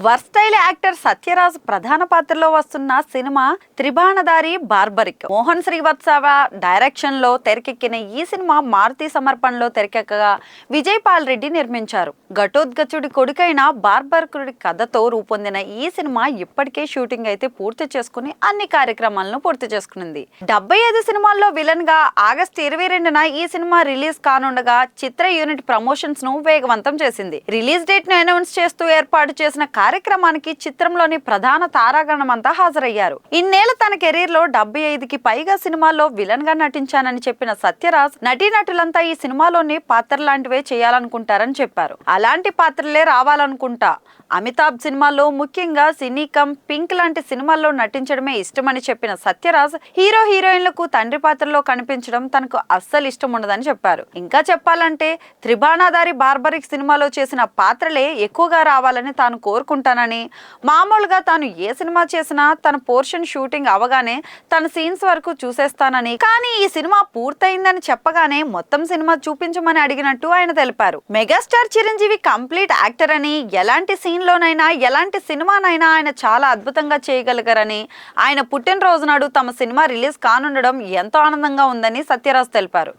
Versatile actor Sathyaraj ప్రధాన పాత్రలో వస్తున్న cinema త్రిబాణధారి barbaric. Mohan Srivastava direction లో తెరకెక్కిన ఈ సినిమా మారుతి సమర్పణలో తెరకెక్కగా విజయ్ పాల్ రెడ్డి నిర్మించారు. ఘటోత్కచుడి కొడుకైన బార్బరికుడి కథతో రూపొందిన ఈ సినిమా ఇప్పటికే షూటింగ్ అయితే పూర్తి చేసుకుని అన్ని కార్యక్రమాలను పూర్తి చేసుకునింది. 75 సినిమాల్లో విలన్ గా ఆగస్టు 22న ఈ సినిమా రిలీజ్ కానుండగా చిత్ర యూనిట్ ప్రమోషన్స్ ను వేగవంతం చేసింది. రిలీజ్ డేట్ ను అనౌన్స్ చేస్తూ ఏర్పాటు చేసిన కార్యక్రమానికి చిత్రంలోని ప్రధాన తారాగణమంతా హాజరయ్యారు. ఇన్నేళ్ల తన కెరీర్ లో 75కి పైగా సినిమాల్లో విలన్ గా నటించానని చెప్పిన సత్యరాజ్ నటీనటులంతా ఈ సినిమాలోని పాత్ర లాంటివే చేయాలనుకుంటారని చెప్పారు. అలాంటి పాత్రలే రావాలనుకుంటా. అమితాబ్ సినిమాల్లో ముఖ్యంగా సినీకం, పింక్ లాంటి సినిమాల్లో నటించడమే ఇష్టమని చెప్పిన సత్యరాజ్ హీరో హీరోయిన్లకు తండ్రి పాత్రలో కనిపించడం తనకు అస్సలు ఇష్టం ఉండదని చెప్పారు. ఇంకా చెప్పాలంటే త్రిబాణధారి బార్బరిక్ సినిమాలో చేసిన పాత్రలే ఎక్కువగా రావాలని తాను కోరుకుంటానని, మామూలుగా తాను ఏ సినిమా చేసినా తన పోర్షన్ షూటింగ్ అవగానే తన సీన్స్ వరకు చూసేస్తానని, కానీ ఈ సినిమా పూర్తయిందని చెప్పగానే మొత్తం సినిమా చూపించమని అడిగినట్టు ఆయన తెలిపారు. మెగాస్టార్ చిరంజీవి కంప్లీట్ యాక్టర్ అని, ఎలాంటి సీన్లోనైనా ఎలాంటి సినిమానైనా ఆయన చాలా అద్భుతంగా చేయగలిగారని, ఆయన పుట్టినరోజు నాడు తమ సినిమా రిలీజ్ కానుండడం ఎంతో ఆనందంగా ఉందని సత్యరాజ్ తెలిపారు.